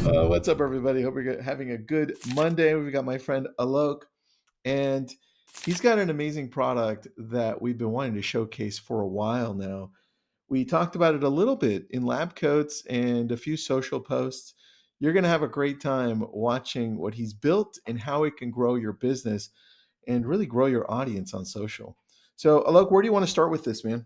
What's up, everybody? Hope you're having a good Monday. We've got my friend Alok, and he's got an amazing product that we've been wanting to showcase for a while now. We talked about it a little bit in lab coats and a few social posts. You're going to have a great time watching what he's built and how it can grow your business and really grow your audience on social. So, Alok, where do you want to start with this, man?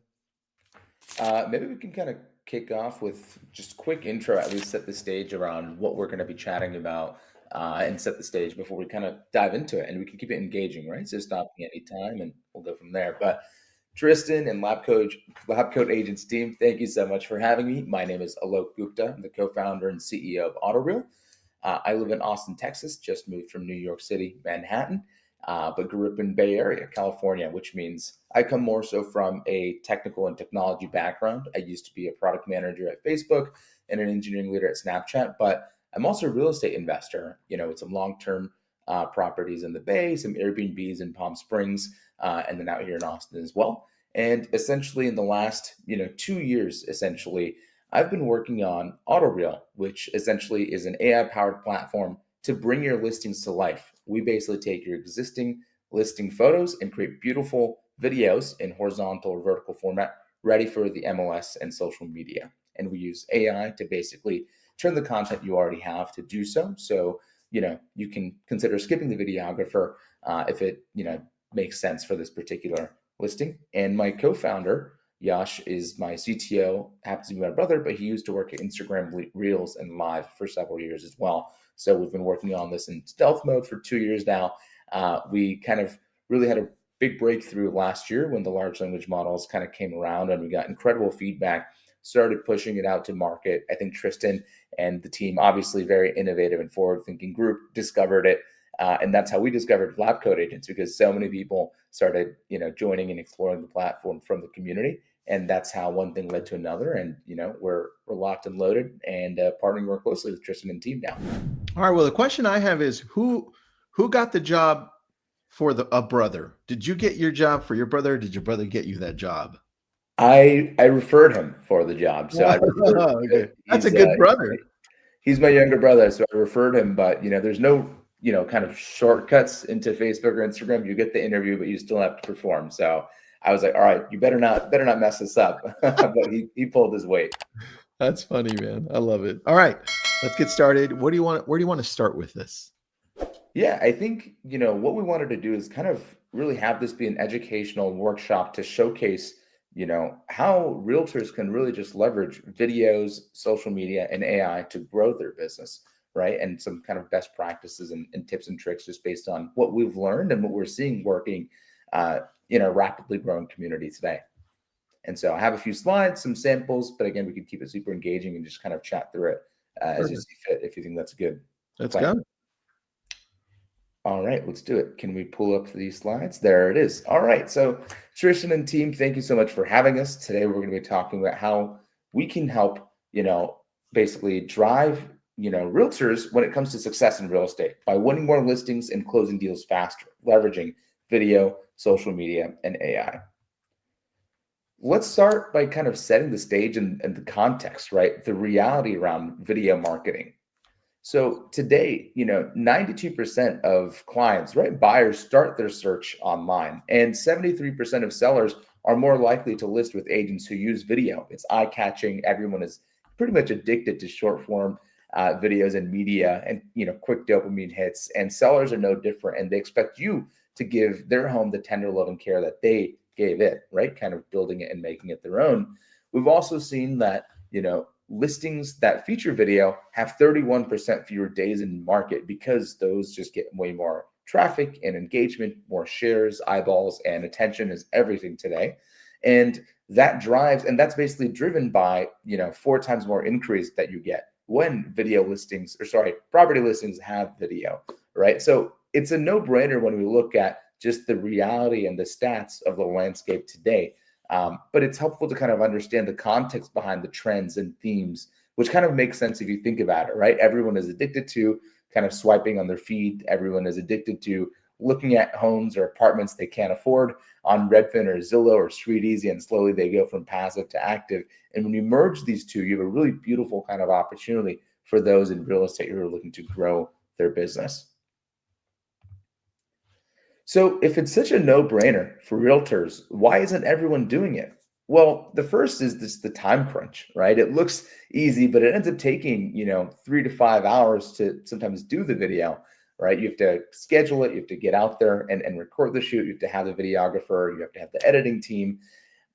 Maybe we can kind of kick off with just a quick intro, at least set the stage around what we're going to be chatting about, and set the stage before we kind of dive into it. And we can keep it engaging, right? So stop me anytime and we'll go from there. But Tristan and Lab Coat Agents team, thank you so much for having me. My name is Alok Gupta. I'm the co-founder and CEO of Autoreel. I live in Austin, Texas, just moved from New York City, Manhattan, but grew up in Bay Area, California, which means I come more so from a technical and technology background. I used to be a product manager at Facebook and an engineering leader at Snapchat, but I'm also a real estate investor, with some long-term properties in the Bay, some Airbnbs in Palm Springs, and then out here in Austin as well. And essentially in the last, 2 years, essentially, I've been working on Autoreel, which essentially is an AI powered platform to bring your listings to life. We basically take your existing listing photos and create beautiful videos in horizontal or vertical format ready for the MLS and social media. And we use AI to basically turn the content you already have to do so. So, you can consider skipping the videographer if it, makes sense for this particular listing. And my co founder, Yash, is my CTO, happens to be my brother, but he used to work at Instagram Reels and Live for several years as well. So we've been working on this in stealth mode for 2 years now. We kind of really had a big breakthrough last year when the large language models kind of came around and we got incredible feedback, started pushing it out to market. I think Tristan and the team, obviously very innovative and forward thinking group, discovered it. And that's how we discovered Lab Coat Agents, because so many people started, joining and exploring the platform from the community. And that's how one thing led to another. And, we're locked and loaded and partnering more closely with Tristan and team now. All right. Well, the question I have is who got the job for a brother? Did you get your job for your brother? Or did your brother get you that job? I referred him for the job. So I referred Okay, that's a he's good brother. he's my younger brother, so I referred him, but there's no, kind of shortcuts into Facebook or Instagram. You get the interview, but you still have to perform. So I was like, all right, you better not mess this up. But he pulled his weight. That's funny, man. I love it. All right, let's get started. What do you want? Where do you want to start with this? Yeah, I think, what we wanted to do is kind of really have this be an educational workshop to showcase, how realtors can really just leverage videos, social media, and AI to grow their business, right? And some kind of best practices and tips and tricks just based on what we've learned and what we're seeing working in a rapidly growing community today. And so I have a few slides, some samples, but again, we can keep it super engaging and just kind of chat through it as you Perfect. see fit if you think that's a good Let's plan. go. All right, let's do it. Can we pull up these slides? There it is. All right. So, Tristan and team, thank you so much for having us. Today, we're going to be talking about how we can help, basically drive, realtors when it comes to success in real estate by winning more listings and closing deals faster, leveraging video, social media, and AI. Let's start by kind of setting the stage and the context, right? The reality around video marketing. So today, 92% of clients, right, buyers start their search online, and 73% of sellers are more likely to list with agents who use video. It's eye-catching. Everyone is pretty much addicted to short form videos and media and, quick dopamine hits. And sellers are no different, and they expect you to give their home the tender love and care that they gave it, right? Kind of building it and making it their own. We've also seen that, listings that feature video have 31% fewer days in market because those just get way more traffic and engagement, more shares, eyeballs, and attention is everything today. And that's basically driven by, 4 times more increase that you get when property listings have video, right? So it's a no-brainer when we look at just the reality and the stats of the landscape today. But it's helpful to kind of understand the context behind the trends and themes, which kind of makes sense if you think about it, right? Everyone is addicted to kind of swiping on their feed. Everyone is addicted to looking at homes or apartments they can't afford on Redfin or Zillow or StreetEasy, and slowly they go from passive to active. And when you merge these two, you have a really beautiful kind of opportunity for those in real estate who are looking to grow their business. So, if it's such a no-brainer for realtors, why isn't everyone doing it? Well, the first is this the time crunch, right? It looks easy, but it ends up taking, 3 to 5 hours to sometimes do the video, right? You have to schedule it, you have to get out there and record the shoot, you have to have the videographer, you have to have the editing team.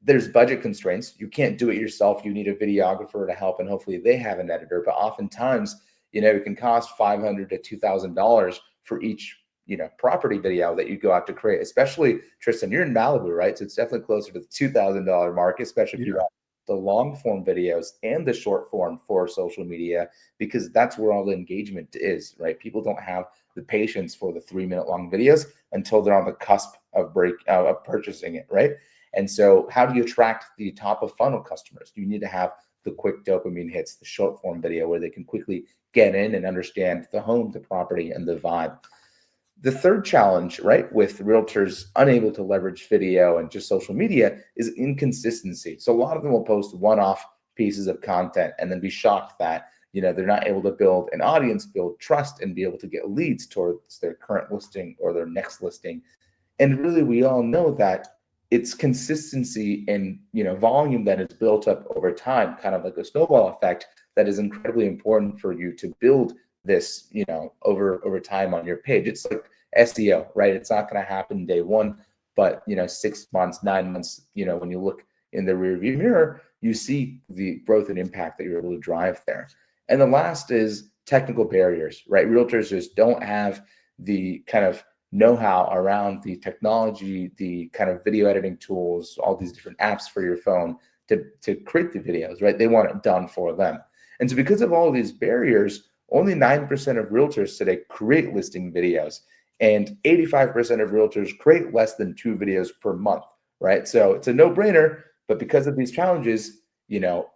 There's budget constraints. You can't do it yourself. You need a videographer to help, and hopefully they have an editor. But oftentimes, it can cost $500 to $2,000 for each property video that you go out to create. Especially Tristan, you're in Malibu, right? So it's definitely closer to the $2,000 mark, especially if you Yeah. want the long form videos and the short form for social media, because that's where all the engagement is, right? People don't have the patience for the 3 minute long videos until they're on the cusp of purchasing it, right? And so, how do you attract the top of funnel customers? You need to have the quick dopamine hits, the short form video where they can quickly get in and understand the home, the property, and the vibe. The third challenge, right, with realtors unable to leverage video and just social media is inconsistency. So, a lot of them will post one off pieces of content and then be shocked that they're not able to build an audience, build trust, and be able to get leads towards their current listing or their next listing. And really, we all know that it's consistency and volume that is built up over time, kind of like a snowball effect, that is incredibly important for you to build this, over time on your page. It's like SEO, right? It's not going to happen day one, but 6 months, 9 months, when you look in the rearview mirror, you see the growth and impact that you're able to drive there. And the last is technical barriers, right? Realtors just don't have the kind of know-how around the technology, the kind of video editing tools, all these different apps for your phone to create the videos, right? They want it done for them. And so because of all of these barriers, only 9% of realtors today create listing videos, and 85% of realtors create less than 2 videos per month, right? So it's a no-brainer, but because of these challenges,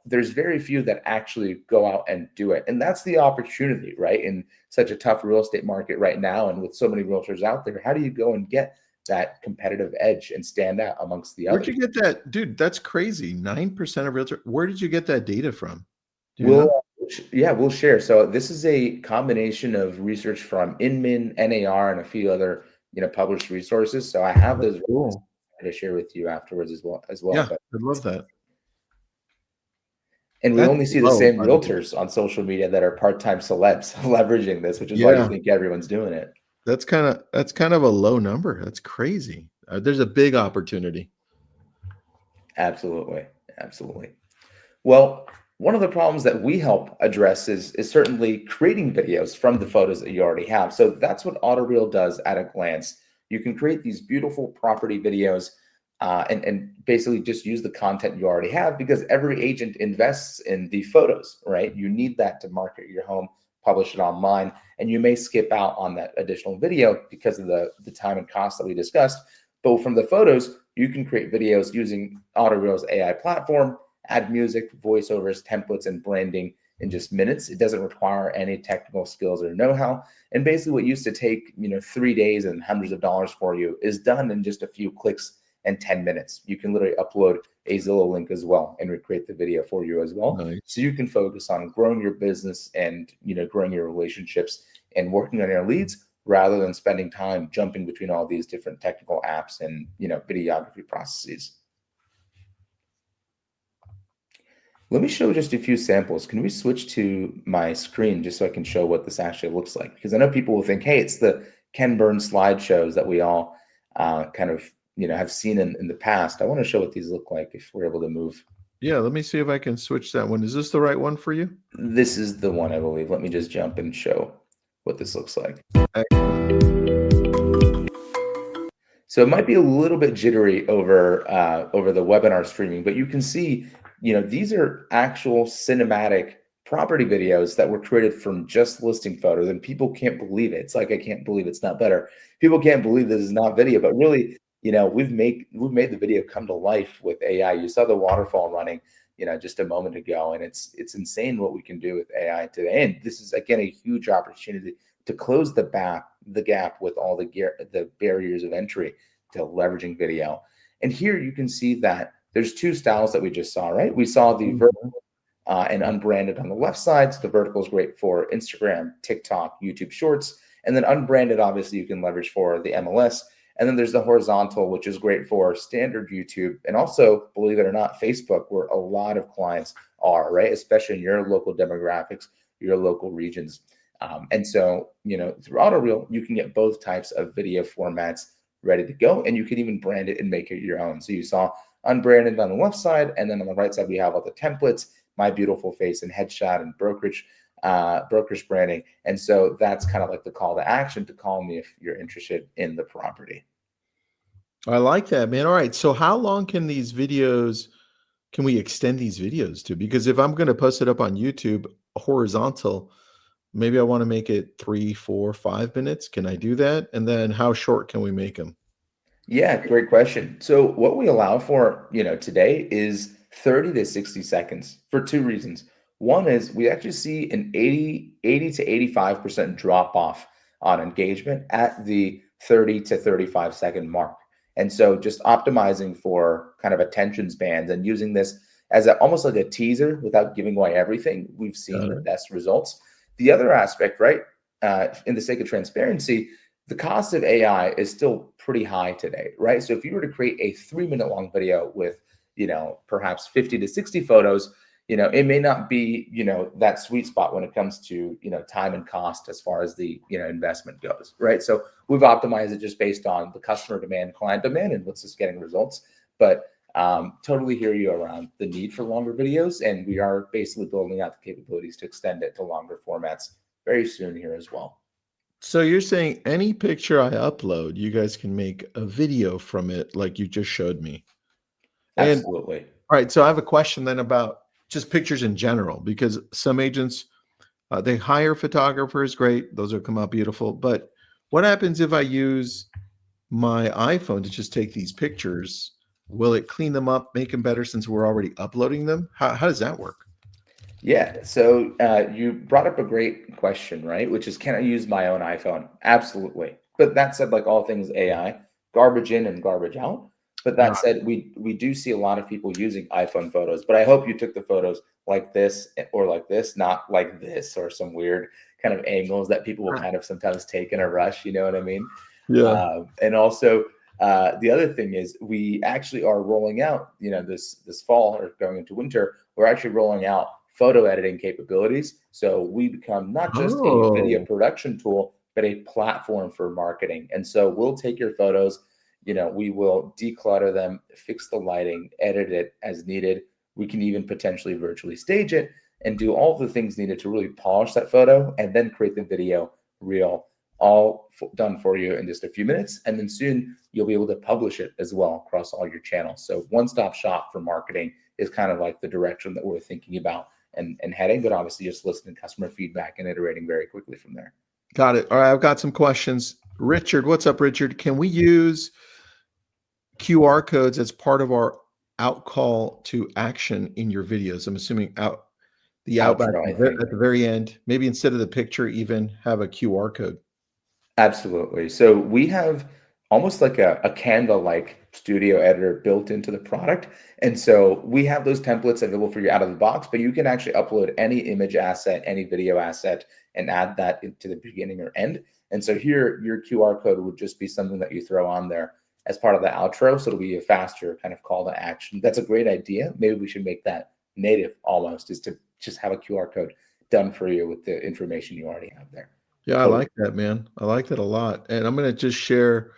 there's very few that actually go out and do it. And that's the opportunity, right? In such a tough real estate market right now, and with so many realtors out there, how do you go and get that competitive edge and stand out amongst the Where'd you others? get that? Dude, that's crazy. 9% of realtor. Where did you get that data from? Do you We'll, know? yeah, we'll share. So this is a combination of research from Inman, NAR, and a few other, published resources. So I have That's those cool. to share with you afterwards as well. Yeah, But I love that. and we That's only see the low, same by the way. realtors on social media that are part-time celebs leveraging this, which is why you Yeah, think everyone's doing it. that's kind of a low number. That's crazy. There's a big opportunity. Absolutely. Absolutely. Well, one of the problems that we help address is certainly creating videos from the photos that you already have. So that's what Autoreel does at a glance. You can create these beautiful property videos and basically just use the content you already have, because every agent invests in the photos, right? You need that to market your home, publish it online, and you may skip out on that additional video because of the time and cost that we discussed. But from the photos, you can create videos using Autoreel's AI platform, add music, voiceovers, templates, and branding in just minutes. It doesn't require any technical skills or know-how. And basically what used to take, 3 days and hundreds of dollars for you is done in just a few clicks and 10 minutes. You can literally upload a Zillow link as well and recreate the video for you as well. So Nice. you can focus on growing your business and, growing your relationships and working on your leads, rather than spending time jumping between all these different technical apps and, videography processes. Let me show just a few samples. Can we switch to my screen just so I can show what this actually looks like? Because I know people will think, hey, it's the Ken Burns slideshows that we all kind of, have seen in the past. I want to show what these look like if we're able to move. Yeah, let me see if I can switch that one. Is this the right one for you? This is the one, I believe. Let me just jump and show what this looks like. Excellent. So it might be a little bit jittery over the webinar streaming, but you can see, these are actual cinematic property videos that were created from just listing photos, and people can't believe it. It's like, I can't believe it's not better. People can't believe this is not video, but really, we've made the video come to life with AI. You saw the waterfall running, just a moment ago, and it's insane what we can do with AI today. And this is again a huge opportunity to close the gap with all the barriers of entry to leveraging video. And here you can see that there's two styles that we just saw, right? We saw the Mhm. and unbranded on the left side. So the vertical is great for Instagram, TikTok, YouTube Shorts, and then unbranded, obviously, you can leverage for the MLS. And then there's the horizontal, which is great for standard YouTube and also, believe it or not, Facebook, where a lot of clients are, right? Especially in your local demographics, your local regions. And so, through Autoreel, you can get both types of video formats ready to go, and you can even brand it and make it your own. So you saw unbranded on the left side, and then on the right side, we have all the templates, my beautiful face and headshot and brokerage branding. And so that's kind of like the call to action to call me if you're interested in the property. I like that, man. All right. So how long can we extend these videos to? Because if I'm going to post it up on YouTube horizontal, maybe I want to make it 3, 4, 5 minutes. Can I do that? And then how short can we make them? Yeah, great question. So what we allow for, today is 30 to 60 seconds for two reasons. One is we actually see an 80 to 85% drop off on engagement at the 30 to 35-second mark. And so just optimizing for kind of attention spans and using this as almost like a teaser without giving away everything, we've seen Got the it. best results. The other aspect, right, in the sake of transparency, the cost of AI is still pretty high today, right? So if you were to create a 3-minute long video with, perhaps 50 to 60 photos, it may not be, that sweet spot when it comes to, time and cost as far as the, investment goes, right? So we've optimized it just based on the customer demand, client demand, and what's just getting results. But totally hear you around the need for longer videos. And we are basically building out the capabilities to extend it to longer formats very soon here as well. So you're saying any picture I upload, you guys can make a video from it like you just showed me. And Absolutely. all right, so I have a question then about just pictures in general, because some agents, they hire photographers, great, those will come out beautiful. But what happens if I use my iPhone to just take these pictures? Will it clean them up, make them better since we're already uploading them? How does that work? Yeah. So you brought up a great question, right? Which is, can I use my own iPhone? Absolutely. But that said, like all things AI, garbage in and garbage out. But that Got said, we do see a lot of people using iPhone photos. But I hope you took the photos like this or like this, not like this or some weird kind of angles that people will it. kind of sometimes take in a rush. You know what I mean? Yeah. And also, the other thing is we actually are rolling out, this fall or going into winter, we're actually rolling out photo editing capabilities. So we become not just a video Oh, production tool, but a platform for marketing. And so we'll take your photos, we will declutter them, fix the lighting, edit it as needed. We can even potentially virtually stage it and do all the things needed to really polish that photo and then create the video reel all done for you in just a few minutes. And then soon you'll be able to publish it as well across all your channels. So one-stop shop for marketing is kind of like the direction that we're thinking about and heading, but obviously just listening to customer feedback and iterating very quickly from there. got it. All right, I've got some questions. Richard, what's up, Richard? Can we use QR codes as part of our out call to action in your videos? I'm assuming out back Outro, I think. at the very end, maybe instead of the picture, even have a QR code. Absolutely. So we have almost like a Canva-like studio editor built into the product. And so we have those templates available for you out of the box, but you can actually upload any image asset, any video asset, and add that into the beginning or end. And so here, your QR code would just be something that you throw on there as part of the outro. So it'll be a faster kind of call to action. That's a great idea. Maybe we should make that native almost, is to just have a QR code done for you with the information you already have there. Yeah, I Totally. like that, man. I like that a lot. And I'm gonna just share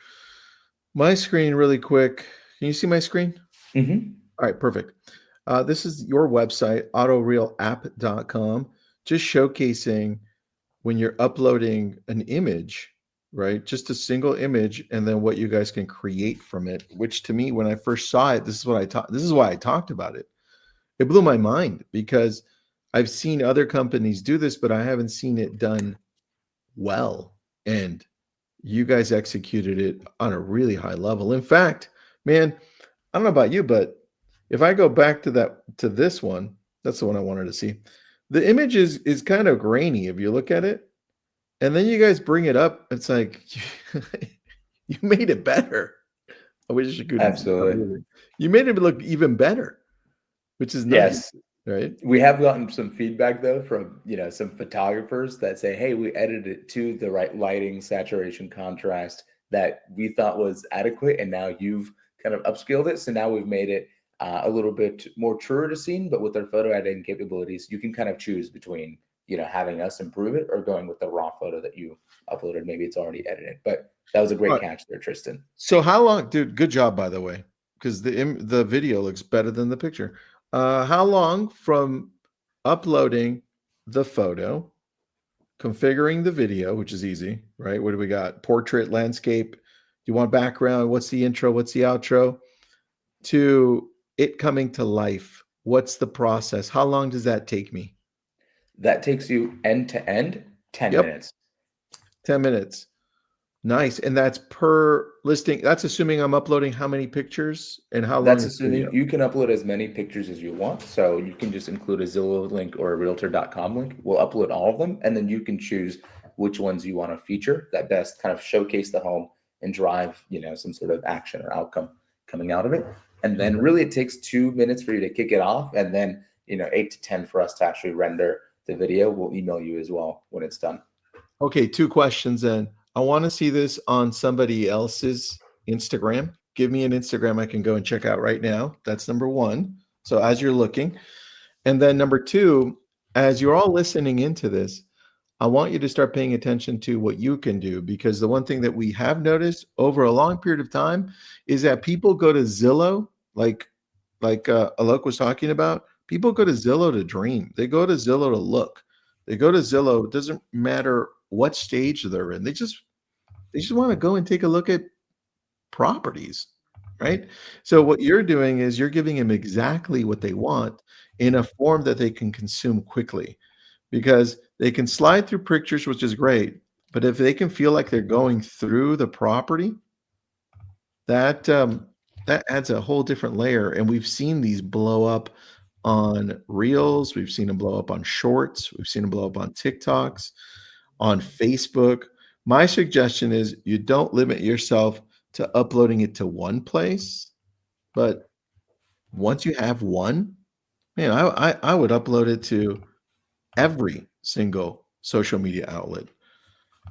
my screen really quick. Can you see my screen? Mhm. All right, perfect. This is your website, autorealapp.com, just showcasing when you're uploading an image, right? Just a single image, and then what you guys can create from it. Which to me, when I first saw it, this is why I talked about it. It blew my mind because I've seen other companies do this, but I haven't seen it done well. And you guys executed it on a really high level. In fact, man, I don't know about you, but if I go back to this one, that's the one I wanted to see. The image is kind of grainy if you look at it, and then you guys bring it up. It's like you made it better. I wish you couldn't see it. Absolutely. You made it look even better, which is nice. Yes. right? We have gotten some feedback though from, some photographers that say, "Hey, we edited it to the right lighting, saturation, contrast that we thought was adequate, and now you've kind of upscaled it. So now we've made it a little bit more truer to scene, but with our photo editing capabilities, you can kind of choose between, having us improve it or going with the raw photo that you uploaded. Maybe it's already edited." But that was a great Right. catch there, Tristan. So how long, dude? Good job, by the way, because the video looks better than the picture. How long from uploading the photo, configuring the video, which is easy, right? What do we got? Portrait, landscape. Do you want background? What's the intro? What's the outro? To it coming to life. What's the process? How long does that take me? That takes you end to end 10 Yep, minutes. 10 minutes. Nice. And that's per listing. That's assuming I'm uploading how many pictures and how long That's is the video? assuming you can upload as many pictures as you want. So you can just include a Zillow link or a Realtor.com link. We'll upload all of them, and then you can choose which ones you want to feature that best kind of showcase the home and drive, some sort of action or outcome coming out of it. And then Mhm. really it takes 2 minutes for you to kick it off, and then 8 to 10 for us to actually render the video. We'll email you as well when it's done. Okay, 2 questions then. I wanna see this on somebody else's Instagram. Give me an Instagram I can go and check out right now. That's number 1. So as you're looking. And then number 2, as you're all listening into this, I want you to start paying attention to what you can do, because the one thing that we have noticed over a long period of time is that people go to Zillow, Alok was talking about. People go to Zillow to dream. They go to Zillow to look. They go to Zillow. It doesn't matter what stage they're in. They just want to go and take a look at properties, right? So what you're doing is you're giving them exactly what they want in a form that they can consume quickly, because they can slide through pictures, which is great. But if they can feel like they're going through the property, that that adds a whole different layer. And we've seen these blow up on reels. We've seen them blow up on shorts. We've seen them blow up on TikToks, on Facebook. My suggestion is you don't limit yourself to uploading it to one place, but once you have one, man, I would upload it to every single social media outlet.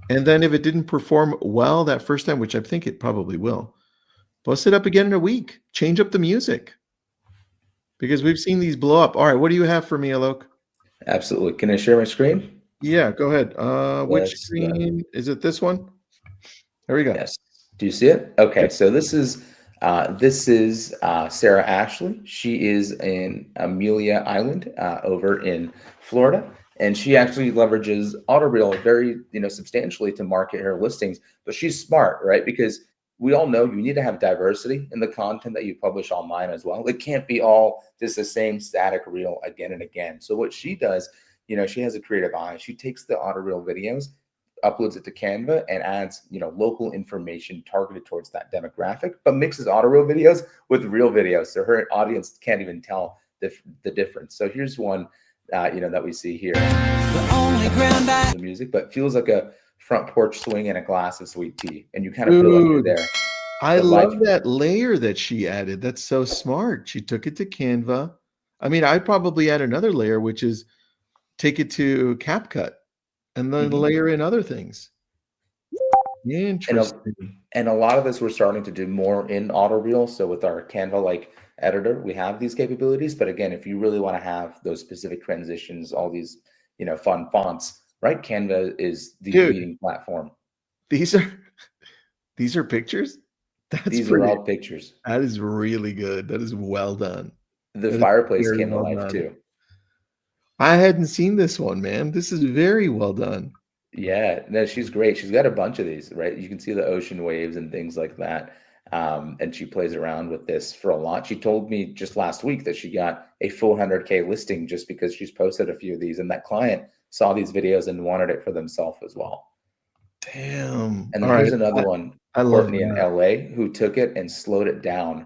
And then if it didn't perform well that first time, which I think it probably will, post it up again in a week. Change up the music, because we've seen these blow up. All right, what do you have for me, Alok? Absolutely. Can I share my screen? Yeah, go ahead. Which Let's screen is it? This one? There we go. Yes. Do you see it? Okay, Yep. so this is Sarah Ashley. She is in Amelia Island over in Florida, and she actually leverages Autoreel very substantially to market her listings. But she's smart, right? Because we all know you need to have diversity in the content that you publish online as well. It can't be all just the same static reel again and again. So what she does, she has a creative eye. She takes the Autoreel videos, uploads it to Canva, and adds local information targeted towards that demographic, but mixes Autoreel videos with real videos, so her audience can't even tell the difference. So here's one that we see here. The music, but feels like a front porch swing and a glass of sweet tea, and you kind of feel like you're Dude, there. I The life. love that layer that she added. That's so smart. She took it to Canva. I mean, I'd probably add another layer, which is take it to CapCut and then Mhm. layer in other things. and a, Interesting. and a lot of this we're starting to do more in Autoreel. So with our Canva like editor, we have these capabilities. But again, if you really want to have those specific transitions, all these fun fonts, right? Canva is the Dude, leading platform. these are these are pictures? That's These are pretty all pictures. that is really good. That is well done. The That is fireplace very came to well life done. too. I hadn't seen this one, man. This is very well done. Yeah, no, she's great. She's got a bunch of these, right? You can see the ocean waves and things like that. And she plays around with this for a lot. She told me just last week that she got a full 100K listing just because she's posted a few of these, and that client saw these videos and wanted it for themselves as well. Damn. And then Alright. here's another one, I love Courtney in that. LA, who took it and slowed it down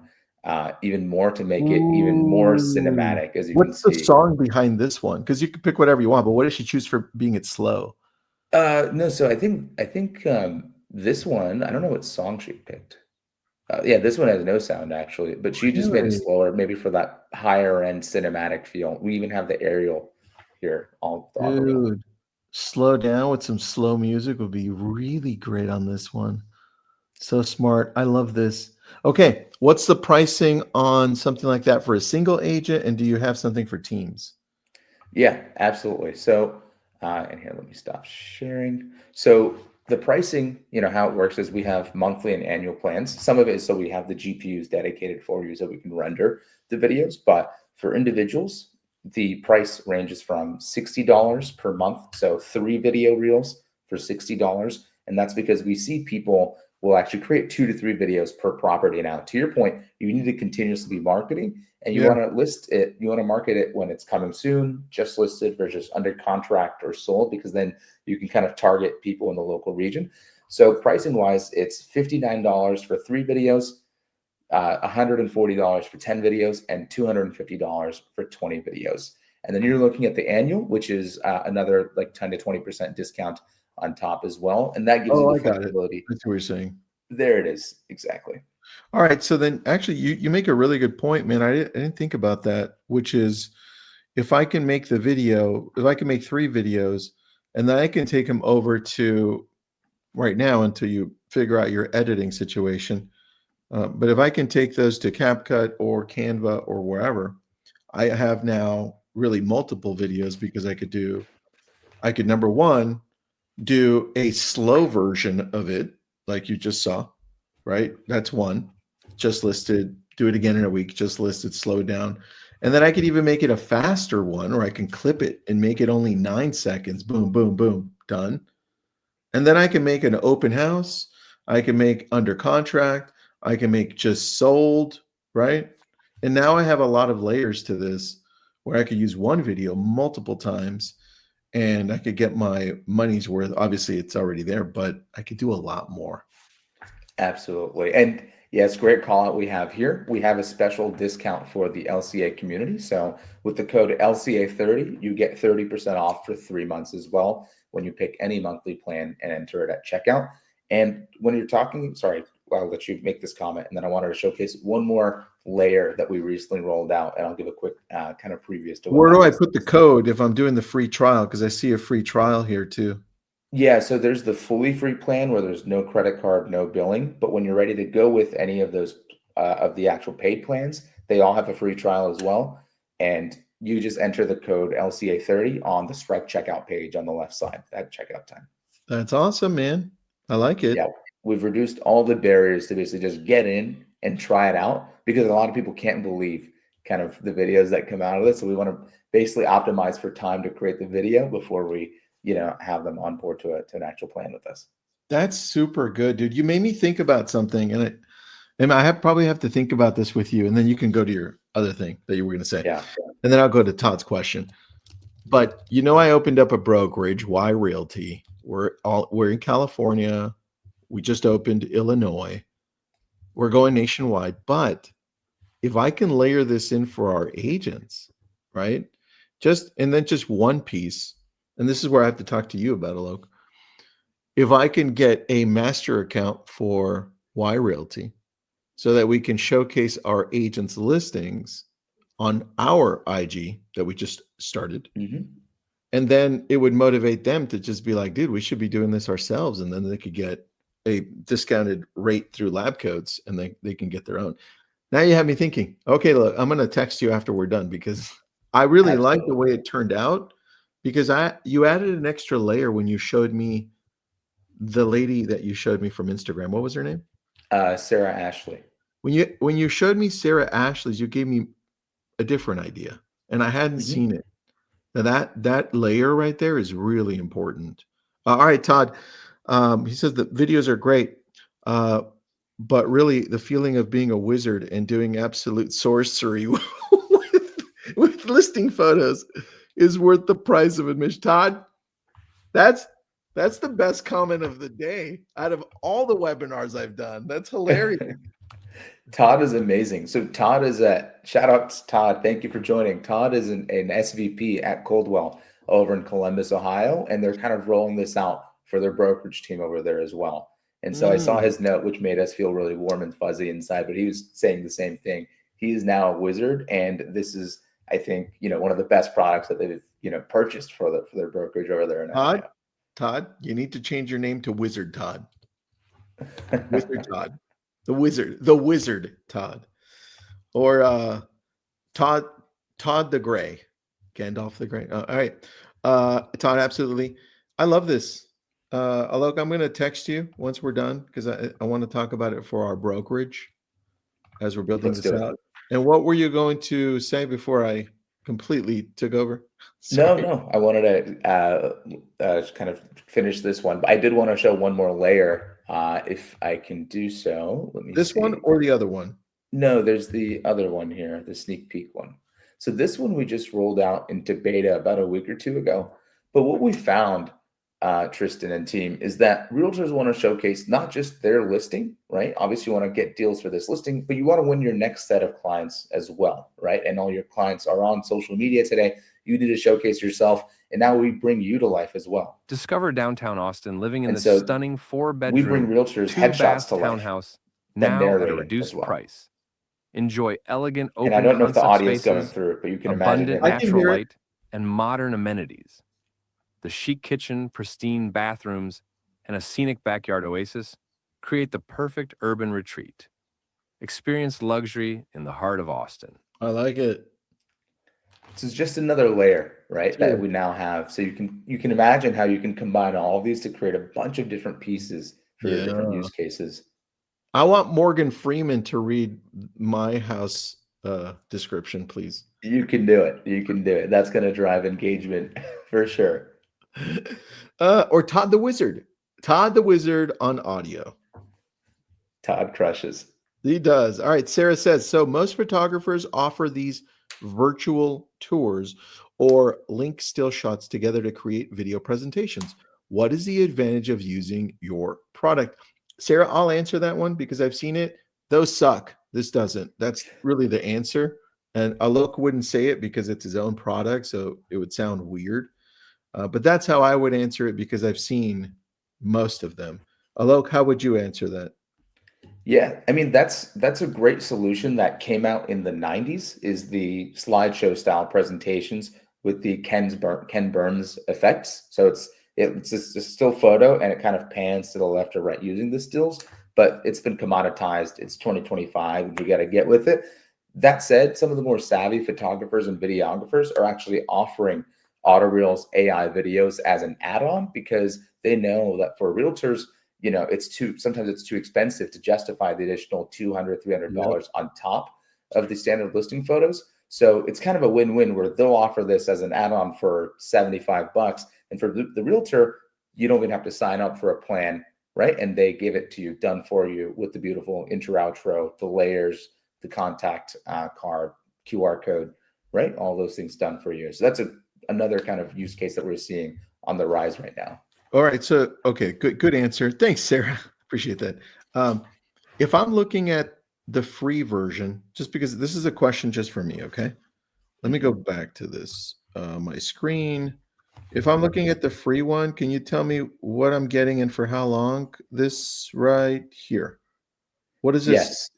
even more to make it even more Ooh. cinematic, as you can What's the see. song behind this one? Because you can pick whatever you want, but what did she choose for being it slow? No, so I think this one, I don't know what song she picked. Yeah, this one has no sound actually, but she just made it Really? slower, maybe for that higher end cinematic feel. We even have the aerial here all on the reel. Dude, slow down with some slow music would be really great on this one. So smart. I love this. Okay, what's the pricing on something like that for a single agent, and do you have something for teams? Yeah, absolutely. So, and here, let me stop sharing. So the pricing, how it works is we have monthly and annual plans. Some of it is so we have the GPUs dedicated for you so we can render the videos. But for individuals, the price ranges from $60 per month. So 3 video reels for $60. And that's because we see people will actually create 2 to 3 videos per property. Now, to your point, you need to continuously be marketing and you Yeah. want to list it, you want to market it when it's coming soon, just listed versus under contract or sold, because then you can kind of target people in the local region. So pricing wise, it's $59 for 3 videos, $140 for 10 videos, and $250 for 20 videos. And then you're looking at the annual, which is another like 10 to 20% discount on top as well. And that gives you Oh, the I got it. flexibility. I see what you're saying. There it is. Exactly. All right, so then actually you make a really good point, man. I didn't think about that, which is if I can make the video, if I can make 3 videos and then I can take them over to right now until you figure out your editing situation. But if I can take those to CapCut or Canva or wherever, I have now really multiple videos because I could number 1 do a slow version of it like you just saw, right? That's one. Just listed, do it again in a week, just listed, slow down. And then I could even make it a faster one, or I can clip it and make it only 9 seconds. Boom, boom, boom, done. And then I can make an open house. I can make under contract. I can make just sold, right? And now I have a lot of layers to this where I could use one video multiple times and I could get my money's worth. Obviously, it's already there, but I could do a lot more. Absolutely. And yes, great call out we have here. We have a special discount for the LCA community. So with the code LCA30, you get 30% off for 3 months as well when you pick any monthly plan and enter it at checkout. And when you're talking, sorry, I'll let you make this comment. And then I wanted to showcase one more layer that we recently rolled out. And I'll give a quick kind of preview as to what Where that do I looks put the like. code if I'm doing the free trial? Because I see a free trial here too. Yeah, so there's the fully free plan where there's no credit card, no billing. But when you're ready to go with any of those of the actual paid plans, they all have a free trial as well. And you just enter the code LCA30 on the Stripe checkout page on the left side at checkout time. That's awesome, man. I like Yeah, it. we've reduced all the barriers to basically just get in and try it out because a lot of people can't believe kind of the videos that come out of this. So we want to basically optimize for time to create the video before we, have them on board to an actual plan with us. That's super good, dude. You made me think about something, and I have probably have to think about this with you, and then you can go to your other thing that you were going to say, Yeah. and then I'll go to Todd's question. But I opened up a brokerage, Y Realty. We're in California. We just opened Illinois. We're going nationwide, but if I can layer this in for our agents, right? Just one piece, and this is where I have to talk to you about, Alok. If I can get a master account for Y Realty so that we can showcase our agents' listings on our IG that we just started, Hmm. and then it would motivate them to just be like, dude, we should be doing this ourselves. And then they could get a discounted rate through lab codes and they can get their own. Now you have me thinking, okay, look, I'm going to text you after we're done because I really like the Absolutely. way it turned out because you added an extra layer when you showed me the lady that you showed me from Instagram. What was her name? Sarah Ashley. When you showed me Sarah Ashley's, you gave me a different idea and I hadn't Hmm. seen it. Now that layer right there is really important. All right, Todd. He says the videos are great, uh, but really the feeling of being a wizard and doing absolute sorcery with listing photos is worth the price of admission. Todd, that's that's the best comment of the day out of all the webinars I've done. That's hilarious. Todd is amazing. So Todd is a shout out to Todd. Thank you for joining. Todd is an SVP at Coldwell over in Columbus, Ohio, and they're kind of rolling this out for their brokerage team over there as well. And so I saw Mm. his note, which made us feel really warm and fuzzy inside, but he was saying the same thing. He is now a wizard, and this is, I think, one of the best products that they've, purchased for their brokerage over there in Todd, Ohio. Todd, you need to change your name to Wizard Todd. Wizard Todd. The Wizard Todd. Or Todd Todd the Gray. Gandalf the Gray. All right. Todd, absolutely. I love this. Alok, I'm going to text you once we're done because I want to talk about it for our brokerage as we're building Let's this do it. out. And what were you going to say before I completely took over? No, Sorry. no, I wanted to kind of finish this one, but I did want to show one more layer, if I can do so. Let me This one see. or the other one? No, there's the other one here, the sneak peek one. So this one we just rolled out into beta about a week or two ago. But what we found, Tristan and team, is that realtors want to showcase not just their listing, right? Obviously, you want to get deals for this listing, but you want to win your next set of clients as well, right? And all your clients are on social media today. You need to showcase yourself, and now we bring you to life as well. Discover downtown Austin living in And this so stunning we bring 4-bedroom, realtors headshots 2-bath to life townhouse, and now at a narrating as reduced well. price. Enjoy elegant And I open don't know if the concept audio is going spaces, through it, but you can imagine abundant him. I can natural hear it. light, and modern amenities. The chic kitchen, pristine bathrooms, and a scenic backyard oasis create the perfect urban retreat. Experience luxury in the heart of Austin. I like it. This is just another layer, right, that Too. we now have. So you can imagine how you can combine all of these to create a bunch of different pieces for your different Yeah. use cases. I want Morgan Freeman to read my house description, please. You can do it. You can do it. That's going to drive engagement for sure. Or Todd the Wizard. Todd the Wizard on audio. Todd crushes. He does. All right. Sarah says so. Most photographers offer these virtual tours or link still shots together to create video presentations. What is the advantage of using your product? Sarah, I'll answer that one because I've seen it. Those suck. This doesn't. That's really the answer. And Alok wouldn't say it because it's his own product, so it would sound weird. But that's how I would answer it because I've seen most of them. Alok, how would you answer that? Yeah, I mean that's a great solution that came out in the 90s is the slideshow style presentations with the Ken Burns effects. So it's just a still photo and it kind of pans to the left or right using the stills, but it's been commoditized. It's 2025 and we got to get with it. That said, some of the more savvy photographers and videographers are actually offering Autoreel's AI videos as an add-on because they know that for realtors sometimes it's too expensive to justify the additional $200, Yep. $300 on top of the standard listing photos. So it's kind of a win-win where they'll offer this as an add-on for 75 bucks. And for the realtor, you don't even have to sign up for a plan, right? And they give it to you done for you with the beautiful intro, outro, the layers, the contact card, QR code, right? All those things done for you. So that's another kind of use case that we're seeing on the rise right now. All right. So, okay, good answer. Thanks, Sarah. Appreciate that. If I'm looking at the free version, just because this is a question just for me, okay? Let me go back to this my screen. If I'm looking at the free one, can you tell me what I'm getting and for how long? This right here. What is this? Yes.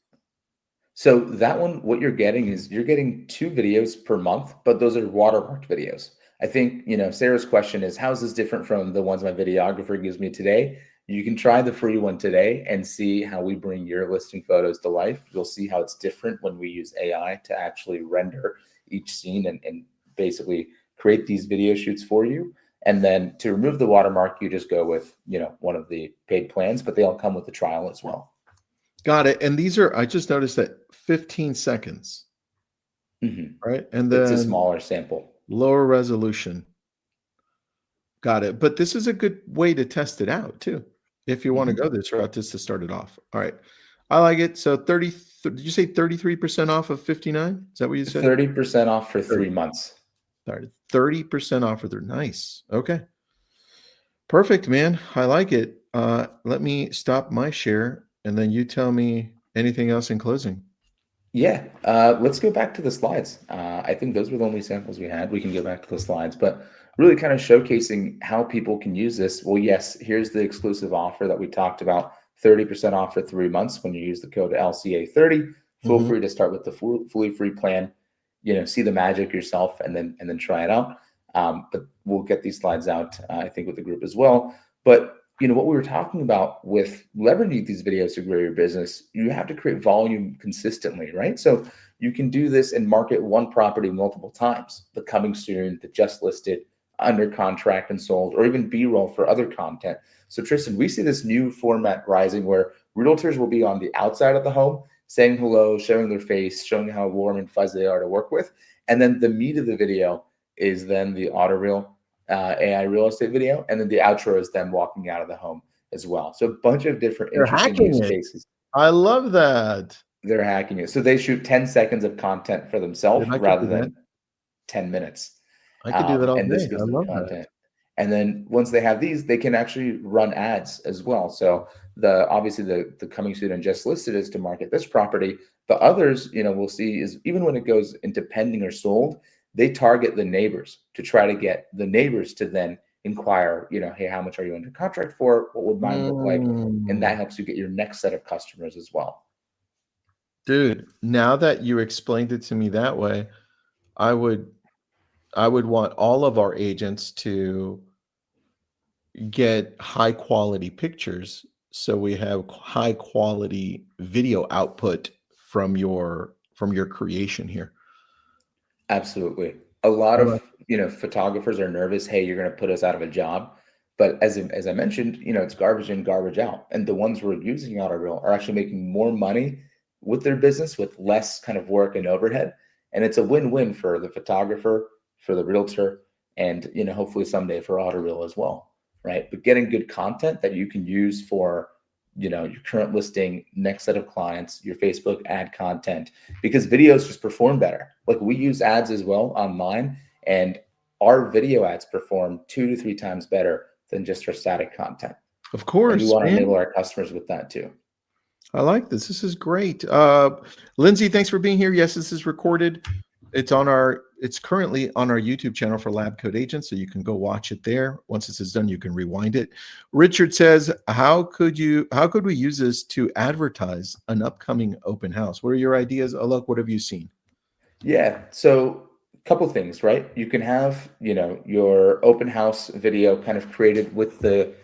So that one, what you're getting is you're getting 2 videos per month, but those are watermarked videos. I think, Sarah's question is, how is this different from the ones my videographer gives me today? You can try the free one today and see how we bring your listing photos to life. You'll see how it's different when we use AI to actually render each scene and basically create these video shoots for you. And then to remove the watermark, you just go with, one of the paid plans, but they all come with the trial as well. Got it. And these are, I just noticed that 15 seconds, Mhm. right? And It's a then smaller sample. lower resolution. Got it. But this is a good way to test it out too. If you want to Mhm. go this route, just to start it off. All right. I like it. So 30, did you say 33% off of 59? Is that what you said? 30% off for 30. 3 months. Sorry, 30% off of their nice. Okay. Perfect, man. I like it. Let me stop my share and then you tell me anything else in closing. Yeah, let's go back to the slides. I think those were the only samples we had. We can go back to the slides, but really kind of showcasing how people can use this. Well, yes, here's the exclusive offer that we talked about 30% off for 3 months when you use the code LCA30. Feel Mhm. free to start with the fully free plan, see the magic yourself, and then try it out. But we'll get these slides out, I think, with the group as well. But what we were talking about with leveraging these videos to grow your business, you have to create volume consistently, right? So you can do this and market one property multiple times, the coming soon, the just listed, under contract and sold, or even B-roll for other content. So Tristan, we see this new format rising where realtors will be on the outside of the home, saying hello, showing their face, showing how warm and fuzzy they are to work with. And then the meat of the video is then the Autoreel AI real estate video. And then the outro is them walking out of the home as well. So a bunch of different They're interesting use hacking it. cases. I love that. They're hacking it. So they shoot 10 seconds of content for themselves Dude, I could rather do that. than 10 minutes. I could do that all And this day. I gives them love that. content. And then once they have these, they can actually run ads as well. So obviously the coming soon and just listed is to market this property. The others, we'll see is even when it goes into pending or sold, they target the neighbors to try to get the neighbors to then inquire, hey, how much are you under contract for? What would mine look like? And that Mm. helps you get your next set of customers as well. Dude, now that you explained it to me that way, I would want all of our agents to get high quality pictures so we have high quality video output from your creation here. Absolutely. A lot I like of, photographers are nervous, hey, you're going to put us out of a job. But as I mentioned, it's garbage in, garbage out. And the ones who are using Autoreel are actually making more money with their business with less kind of work and overhead. And it's a win-win for the photographer, for the realtor, and hopefully someday for Autoreel as well. Right. But getting good content that you can use for your current listing, next set of clients, your Facebook ad content, because videos just perform better. Like we use ads as well online, and our video ads perform 2 to 3 times better than just our static content. Of And we course, want to man. enable our customers with that too. I like this. This is great. Lindsay, thanks for being here. Yes, this is recorded. It's currently on our YouTube channel for Lab Code Agents, so you can go watch it there. Once this is done, you can rewind it. Richard says, how could we use this to advertise an upcoming open house? What are your ideas? Alok, what have you seen? Yeah. So a couple things, right? You can have, your open house video kind of created with the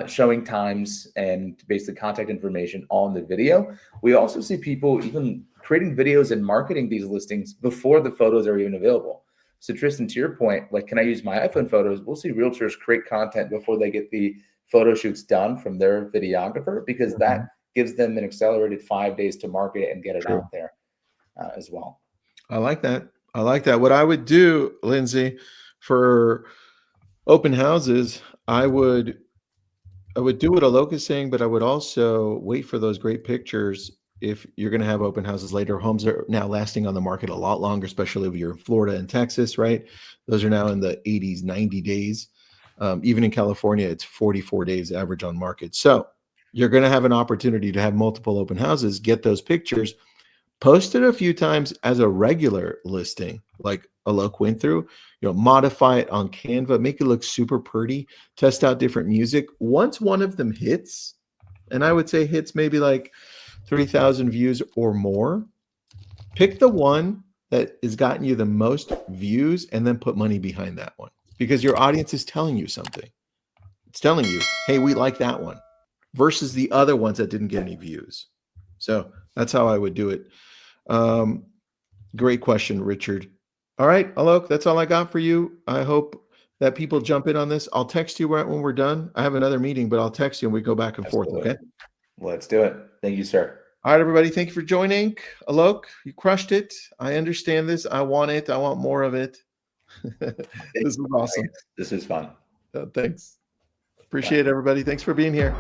showing times and basically contact information on the video. We also see people even creating videos and marketing these listings before the photos are even available. So Tristan, to your point, like, can I use my iPhone photos? We'll see realtors create content before they get the photo shoots done from their videographer, because Mhm. that gives them an accelerated 5 days to market it and get it True. out there as well. I like that. I like that. What I would do, Lindsay, for open houses, I would do what Alok is saying, but I would also wait for those great pictures. If you're going to have open houses later, homes are now lasting on the market a lot longer, especially if you're in Florida and Texas, right? Those are now in the 80s, 90 days. Even in California, it's 44 days average on market. So you're going to have an opportunity to have multiple open houses, get those pictures, post it a few times as a regular listing, like Alok went through, modify it on Canva, make it look super pretty, test out different music. Once one of them hits, and I would say hits maybe like 3,000 views or more, pick the one that has gotten you the most views and then put money behind that one, because your audience is telling you something. It's telling you, hey, we like that one, versus the other ones that didn't get any views. So that's how I would do it. Um, Great question, Richard. All right, Alok, that's all I got for you. I hope that people jump in on this. I'll text you right when we're done. I have another meeting, but I'll text you and we go back and forth, Absolutely. okay? Let's do it. Thank you, sir. All right, everybody, thank you for joining. Alok, you crushed it. I understand this. I want it. I want more of it. This is awesome. This is fun. Thanks. Bye. Appreciate it, everybody. Thanks for being here.